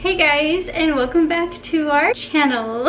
Hey guys, and welcome back to our channel.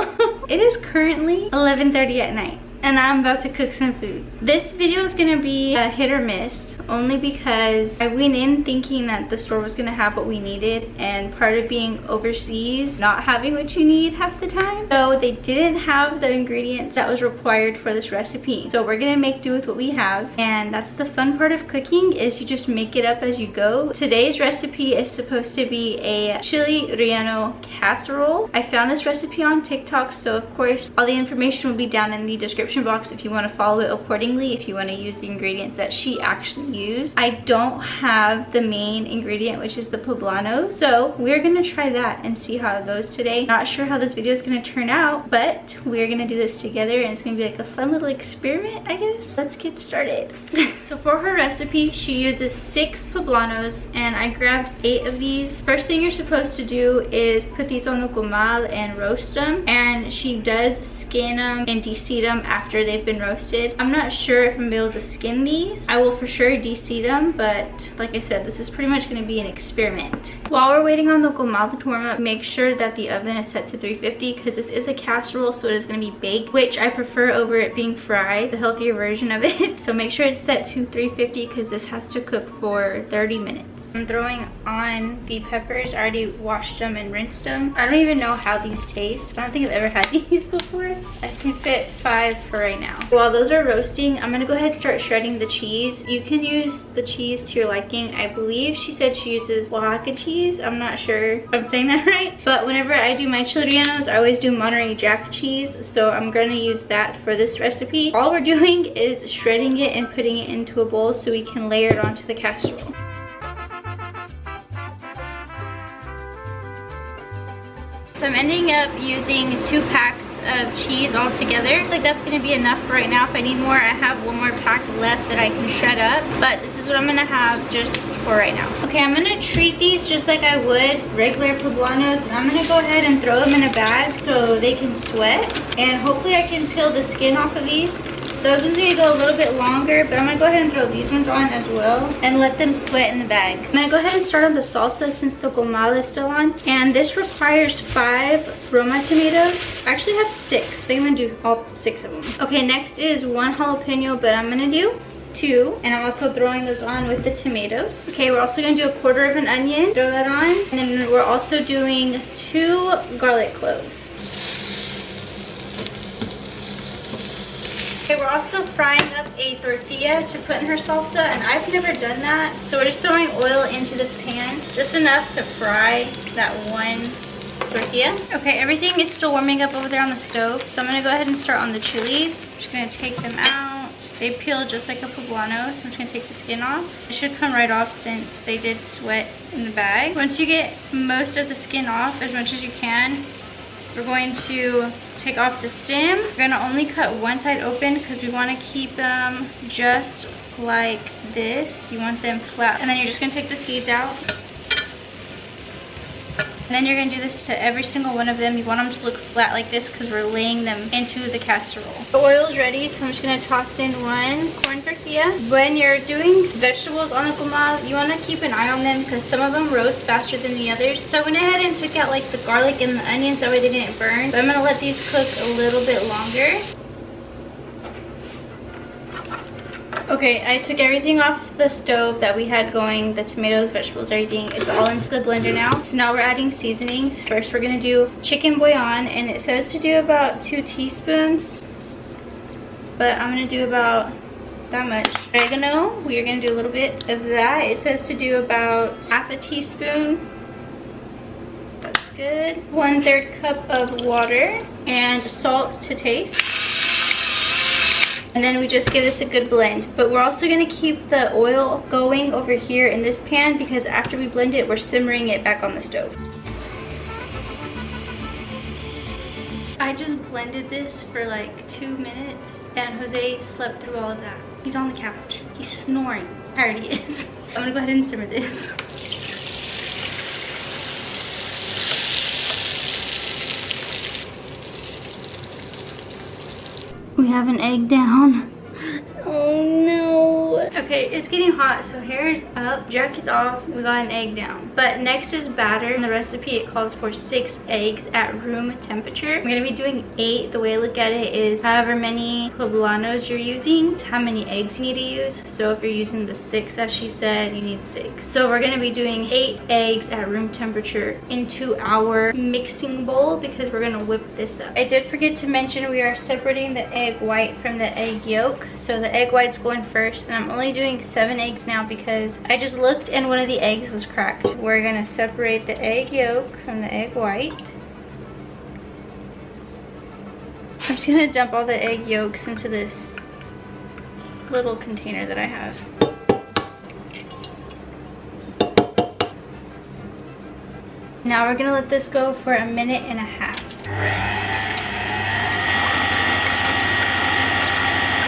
It is currently 11:30 at night and I'm about to cook some food. This video is gonna be a hit or miss, only because I went in thinking that the store was gonna have what we needed, and part of being overseas, not having what you need half the time. So they didn't have the ingredients that was required for this recipe. So we're gonna make do with what we have, and that's the fun part of cooking, is you just make it up as you go. Today's recipe is supposed to be a chili relleno casserole. I found this recipe on TikTok, so of course all the information will be down in the description box if you want to follow it accordingly, if you want to use the ingredients that she actually used. I don't have the main ingredient, which is the poblano, so we're gonna try that and see how it goes today. Not sure how this video is gonna turn out, but we're gonna do this together and it's gonna be like a fun little experiment, I guess. Let's get started. So for her recipe, she uses 6 poblanos and I grabbed 8 of these. First thing you're supposed to do is put these on the comal and roast them, and she does skin them and de-seed them after they've been roasted. I'm not sure if I'm gonna be able to skin these. I will for sure de-seed them, but like I said, this is pretty much gonna be an experiment. While we're waiting on the comal to warm up, make sure that the oven is set to 350 because this is a casserole, so it is gonna be baked, which I prefer over it being fried, the healthier version of it. So make sure it's set to 350 because this has to cook for 30 minutes. I'm throwing on the peppers. I already washed them and rinsed them. I don't even know how these taste. I don't think I've ever had these before. I can fit 5 for right now. While those are roasting, I'm gonna go ahead and start shredding the cheese. You can use the cheese to your liking. I believe she said she uses Oaxaca cheese. I'm not sure if I'm saying that right, but whenever I do my chili rellenos, I always do Monterey Jack cheese, so I'm gonna use that for this recipe. All we're doing is shredding it and putting it into a bowl so we can layer it onto the casserole. So I'm ending up using 2 packs of cheese all together. Like that's gonna be enough for right now. If I need more, I have 1 more pack left that I can shred up, but this is what I'm gonna have just for right now. Okay, I'm gonna treat these just like I would regular poblanos, and I'm gonna go ahead and throw them in a bag so they can sweat, and hopefully I can peel the skin off of these. Those ones need to go a little bit longer, but I'm gonna go ahead and throw these ones on as well and let them sweat in the bag. I'm gonna go ahead and start on the salsa since the comal is still on. And this requires 5 Roma tomatoes. I actually have 6. I think I'm gonna do all 6 of them. Okay, next is 1 jalapeno, but I'm gonna do 2. And I'm also throwing those on with the tomatoes. Okay, we're also gonna do 1/4 of an onion. Throw that on. And then we're also doing 2 garlic cloves. Okay, we're also frying up a tortilla to put in her salsa, and I've never done that. So we're just throwing oil into this pan, just enough to fry that 1 tortilla. Okay, everything is still warming up over there on the stove, so I'm gonna go ahead and start on the chilies. I'm just gonna take them out. They peel just like a poblano, so I'm just gonna take the skin off. It should come right off since they did sweat in the bag. Once you get most of the skin off, as much as you can, we're going to take off the stem. We're gonna only cut one side open because we want to keep them just like this. You want them flat, and then you're just gonna take the seeds out. And then you're gonna do this to every single one of them. You want them to look flat like this because we're laying them into the casserole. The oil is ready, so I'm just gonna toss in 1 corn tortilla. When you're doing vegetables on the comal, you wanna keep an eye on them because some of them roast faster than the others. So I went ahead and took out like the garlic and the onions, that way they didn't burn. But I'm gonna let these cook a little bit longer. Okay, I took everything off the stove that we had going, the tomatoes, vegetables, everything. It's all into the blender now. So now we're adding seasonings. First we're gonna do chicken bouillon, and it says to do about 2 teaspoons, but I'm gonna do about that much. Oregano, we are gonna do a little bit of that. It says to do about 1/2 teaspoon. That's good. 1/3 cup of water, and salt to taste. And then we just give this a good blend. But we're also gonna keep the oil going over here in this pan because after we blend it, we're simmering it back on the stove. I just blended this for like 2 minutes and Jose slept through all of that. He's on the couch. He's snoring. I already is. I'm gonna go ahead and simmer this. We have an egg down. Oh no. Okay, Okay, it's getting hot, so hair's up, jacket's off, we got an egg down. But next is batter. In the recipe, it calls for 6 eggs at room temperature. I'm gonna be doing 8. The way I look at it is however many poblanos you're using, it's how many eggs you need to use. So if you're using the 6, as she said, you need 6. So we're gonna be doing 8 eggs at room temperature into our mixing bowl because we're gonna whip this up. I did forget to mention we are separating the egg white from the egg yolk. So the egg white's going first, and I'm only doing 7 eggs now because I just looked and one of the eggs was cracked. We're gonna separate the egg yolk from the egg white. I'm just gonna dump all the egg yolks into this little container that I have. Now we're gonna let this go for 1.5 minutes.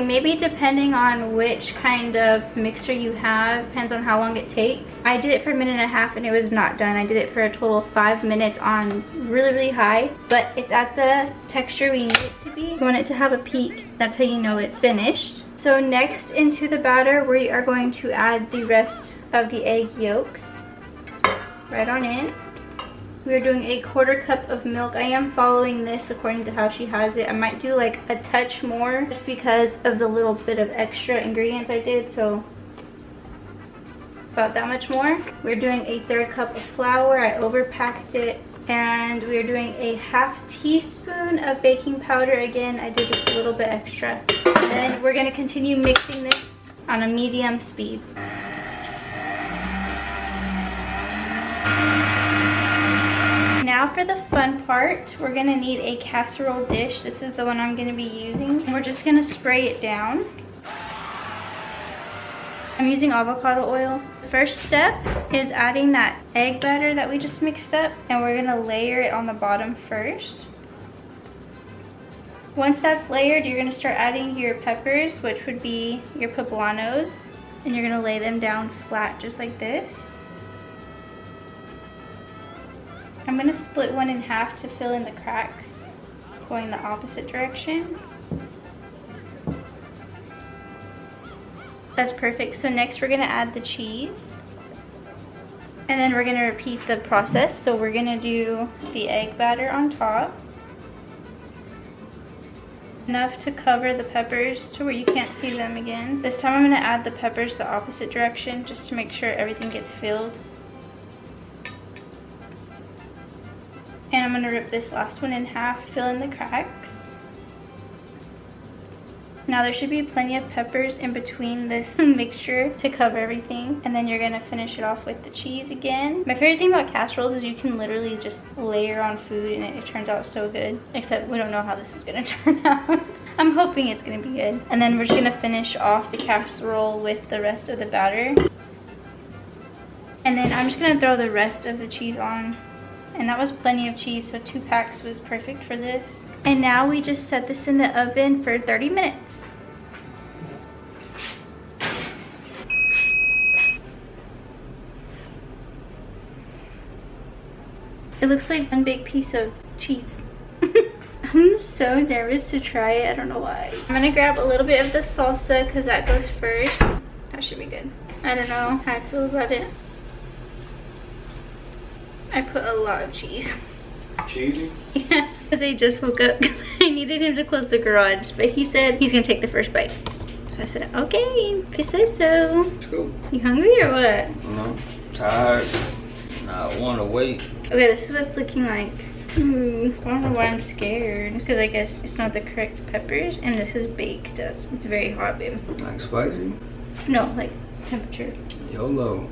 Maybe depending on which kind of mixer you have, depends on how long it takes. I did it for 1.5 minutes and it was not done. I did it for a total of 5 minutes on really high, but it's at the texture we need it to be. You want it to have a peak, that's how you know it's finished. So next into the batter, we are going to add the rest of the egg yolks right on in. We are doing a 1/4 cup of milk. I am following this according to how she has it. I might do like a touch more just because of the little bit of extra ingredients I did, so about that much more. We're doing a 1/3 cup of flour. I overpacked it. And we are doing a 1/2 teaspoon of baking powder. Again, I did just a little bit extra. And then we're gonna continue mixing this on a medium speed. Now for the fun part, we're gonna need a casserole dish. This is the one I'm gonna be using. And we're just gonna spray it down. I'm using avocado oil. The first step is adding that egg batter that we just mixed up, and we're gonna layer it on the bottom first. Once that's layered, you're gonna start adding your peppers, which would be your poblanos, and you're gonna lay them down flat just like this. I'm gonna split one in half to fill in the cracks, going the opposite direction. That's perfect. So next we're gonna add the cheese. And then we're gonna repeat the process. So we're gonna do the egg batter on top. Enough to cover the peppers to where you can't see them again. This time I'm gonna add the peppers the opposite direction just to make sure everything gets filled. And I'm gonna rip this last one in half, fill in the cracks. Now there should be plenty of peppers in between this mixture to cover everything. And then you're gonna finish it off with the cheese again. My favorite thing about casseroles is you can literally just layer on food and it turns out so good. Except we don't know how this is gonna turn out. I'm hoping it's gonna be good. And then we're just gonna finish off the casserole with the rest of the batter. And then I'm just gonna throw the rest of the cheese on. And that was plenty of cheese, so 2 packs was perfect for this. And now we just set this in the oven for 30 minutes. It looks like one big piece of cheese. I'm so nervous to try it, I don't know why. I'm gonna grab a little bit of the salsa because that goes first. That should be good. I don't know how I feel about it. I put a lot of cheese. Cheesy? Yeah, because I just woke up because I needed him to close the garage, but he said he's gonna take the first bite. So I said, okay, if he says so. Let's go. You hungry or what? No, tired. I want to wait. Okay, this is what it's looking like. Ooh, I don't know why I'm scared. Because I guess it's not the correct peppers, and this is baked. It's very hot, babe. Like spicy? No, like temperature. YOLO.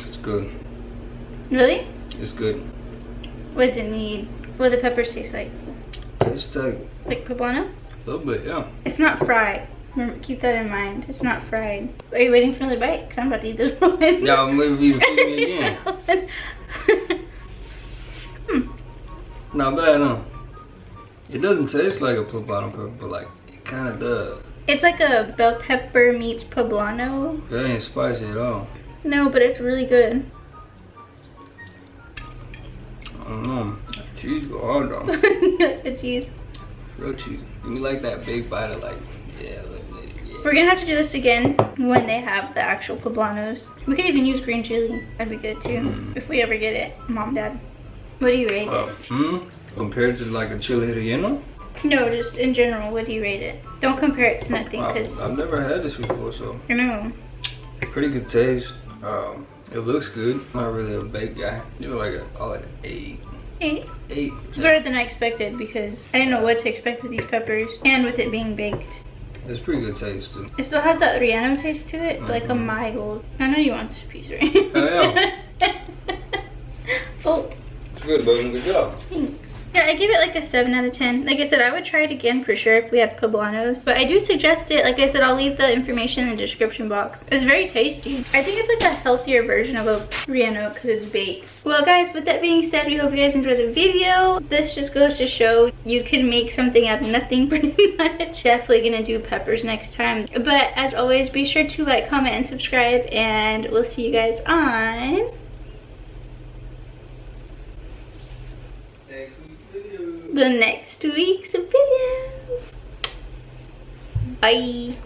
It's good. Really? It's good. What does it need? What do the peppers taste like? Tastes like poblano? a little bit, yeah. It's not fried. Remember, keep that in mind. It's not fried. Are you waiting for another bite? Because I'm about to eat this one. Yeah, I'm waiting for you to feed me again. Not bad, huh? It doesn't taste like a poblano pepper, but like, it kind of does. It's like a bell pepper meets poblano. That ain't spicy at all. No, but it's really good. I don't know. cheese go hard on. The cheese. Real cheese. Give me like that big bite of like, yeah. We're gonna have to do this again when they have the actual poblanos. We could even use green chili. That'd be good too. If we ever get it. Mom, Dad. What do you rate it? Compared to like a chile relleno? No, just in general, what do you rate it? Don't compare it to nothing, because I've never had this before, so. I know. Pretty good taste. It looks good. Not really a baked guy. You know, like I'll like an 8. 8? 8. It's better than I expected because I didn't know what to expect with these peppers and with it being baked. It's pretty good taste too. It still has that Relleno taste to it, but like a mild. I know you want this piece, right? Oh yeah. Oh. It's good, buddy. Good job. Thanks. Yeah, I give it like a 7 out of 10. Like I said, I would try it again for sure if we had poblanos. But I do suggest it. Like I said, I'll leave the information in the description box. It's very tasty. I think it's like a healthier version of a Relleno because it's baked. Well guys, with that being said, we hope you guys enjoyed the video. This just goes to show you can make something out of nothing pretty much. Definitely gonna do peppers next time. But as always, be sure to like, comment, and subscribe. And we'll see you guys on the next week's video. Bye.